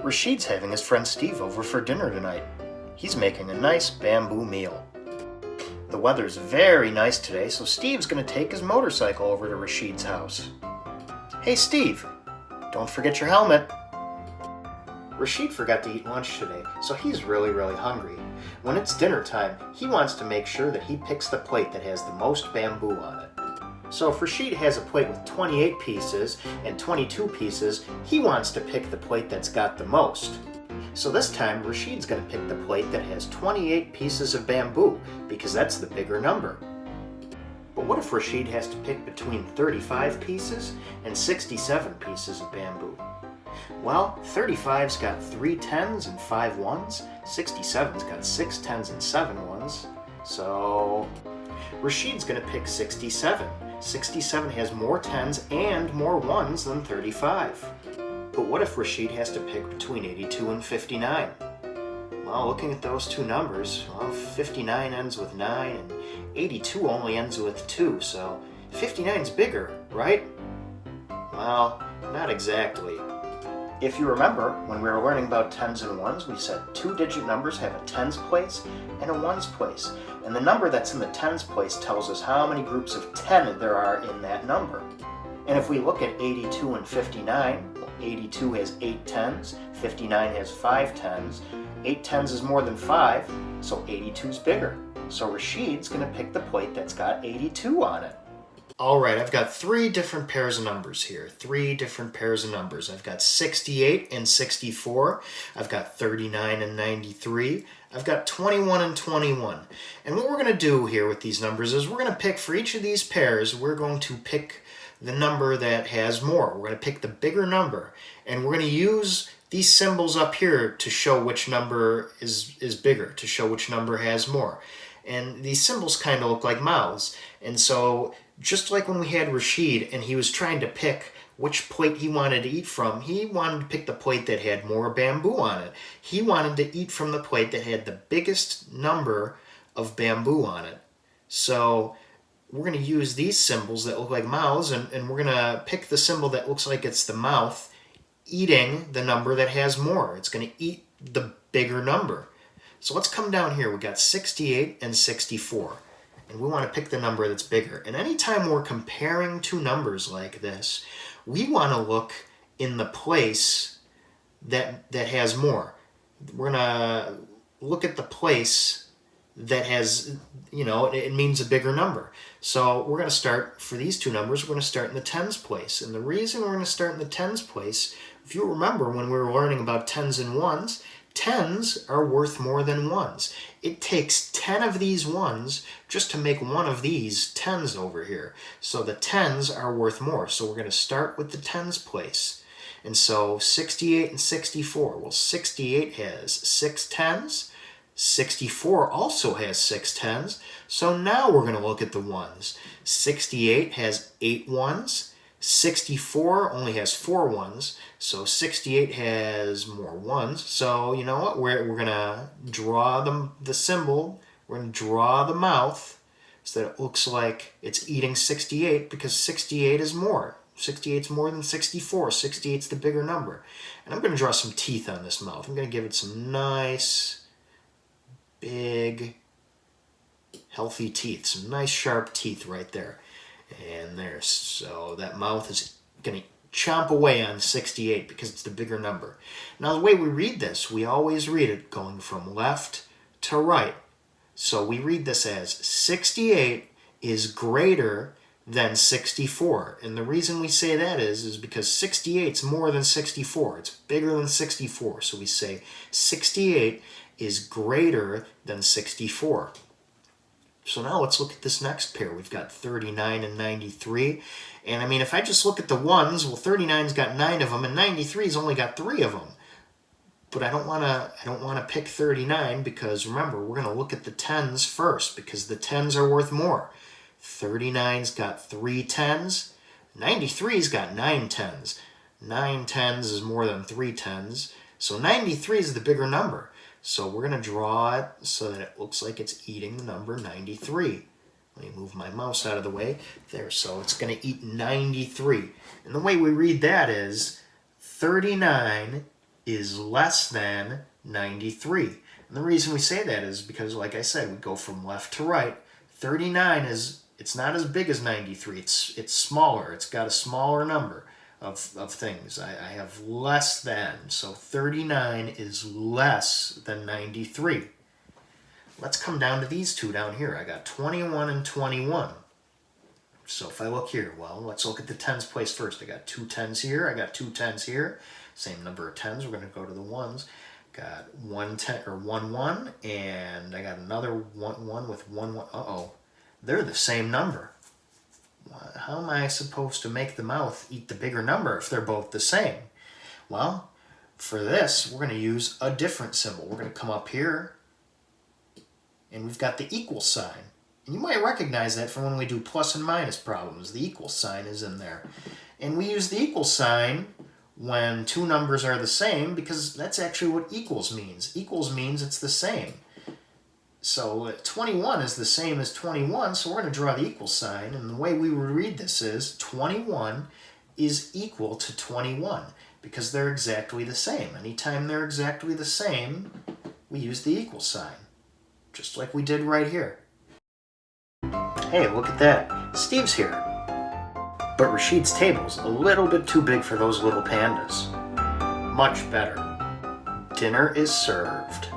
Rasheed's having his friend Steve over for dinner tonight. He's making a nice bamboo meal. The weather's very nice today, so Steve's going to take his motorcycle over to Rasheed's house. Hey Steve, don't forget your helmet. Rasheed forgot to eat lunch today, so he's really hungry. When it's dinner time, he wants to make sure that he picks the plate that has the most bamboo on it. So if Rasheed has a plate with 28 pieces and 22 pieces, he wants to pick the plate that's got the most. So this time, Rasheed's going to pick the plate that has 28 pieces of bamboo, because that's the bigger number. But what if Rasheed has to pick between 35 pieces and 67 pieces of bamboo? Well, 35's got 3 10s and 5 1s, 67's got 6 10s and 7 1s, so Rasheed's going to pick 67. 67 has more 10s and more 1s than 35. But what if Rasheed has to pick between 82 and 59? Well, looking at those two numbers, well, 59 ends with 9 and 82 only ends with 2, so 59's bigger, right? Well, not exactly. If you remember, when we were learning about tens and ones, we said 2-digit numbers have a tens place and a ones place. And the number that's in the tens place tells us how many groups of 10 there are in that number. And if we look at 82 and 59, well, 82 has 8 tens, 59 has 5 tens, 8 tens is more than 5, so 82 is bigger. So Rasheed's going to pick the plate that's got 82 on it. Alright, I've got 3 different pairs of numbers here. 3 different pairs of numbers. I've got 68 and 64. I've got 39 and 93. I've got 21 and 21. And what we're going to do here with these numbers is we're going to pick, for each of these pairs, we're going to pick the number that has more. We're going to pick the bigger number. And we're going to use these symbols up here to show which number is bigger, to show which number has more. And these symbols kind of look like mouths. And so just like when we had Rasheed and he was trying to pick which plate he wanted to eat from, he wanted to pick the plate that had more bamboo on it. He wanted to eat from the plate that had the biggest number of bamboo on it. So we're going to use these symbols that look like mouths, and we're going to pick the symbol that looks like it's the mouth eating the number that has more. It's going to eat the bigger number. So let's come down here. We got 68 and 64. And we want to pick the number that's bigger. And anytime we're comparing two numbers like this, we want to look in the place that has more. We're going to look at the place that has, it means a bigger number. So we're going to start, for these two numbers, we're going to start in the tens place. And the reason we're going to start in the tens place, if you remember when we were learning about tens and ones, tens are worth more than ones. It takes 10 of these ones just to make one of these tens over here. So the tens are worth more. So we're going to start with the tens place. And so 68 and 64. Well, 68 has 6 tens. 64 also has 6 tens. So now we're going to look at the ones. 68 has 8 ones. 64 only has 4 ones, so 68 has more ones. So you know what? We're going to draw the symbol. We're going to draw the mouth so that it looks like it's eating 68, because 68 is more. 68 is more than 64. 68 is the bigger number. And I'm going to draw some teeth on this mouth. I'm going to give it some nice, big, healthy teeth. Some nice sharp teeth right there. And there, so that mouth is going to chomp away on 68 because it's the bigger number. Now the way we read this, we always read it going from left to right. So we read this as 68 is greater than 64. And the reason we say that is because 68 is more than 64. It's bigger than 64. So we say 68 is greater than 64. So now let's look at this next pair. We've got 39 and 93. And I mean, if I just look at the ones, well, 39's got 9 of them, and 93's only got 3 of them. But I don't want to pick 39 because remember, we're going to look at the tens first because the tens are worth more. 39's got 3 tens. 93's got 9 tens. 9 tens is more than 3 tens. So 93 is the bigger number. So we're going to draw it so that it looks like it's eating the number 93. Let me move my mouse out of the way. There, so it's going to eat 93. And the way we read that is 39 is less than 93. And the reason we say that is because, like I said, we go from left to right. 39 it's not as big as 93. It's smaller. It's got a smaller number of things. I have less than. So 39 is less than 93. Let's come down to these two down here. I got 21 and 21. So if I look here, well, let's look at the tens place first. I got 2 10s here. I got 2 10s here. Same number of 10s. We're going to go to the ones. Got 1 10 or 1 1, and I got another 1 1 with 1 1. Uh-oh. They're the same number. How am I supposed to make the mouth eat the bigger number if they're both the same? Well, for this, we're going to use a different symbol. We're going to come up here, and we've got the equal sign. And you might recognize that from when we do plus and minus problems. The equal sign is in there. And we use the equal sign when two numbers are the same because that's actually what equals means. Equals means it's the same. So 21 is the same as 21, so we're going to draw the equal sign. And the way we would read this is 21 is equal to 21 because they're exactly the same. Anytime they're exactly the same, we use the equal sign, just like we did right here. Hey, look at that. Steve's here. But Rasheed's table's a little bit too big for those little pandas. Much better. Dinner is served.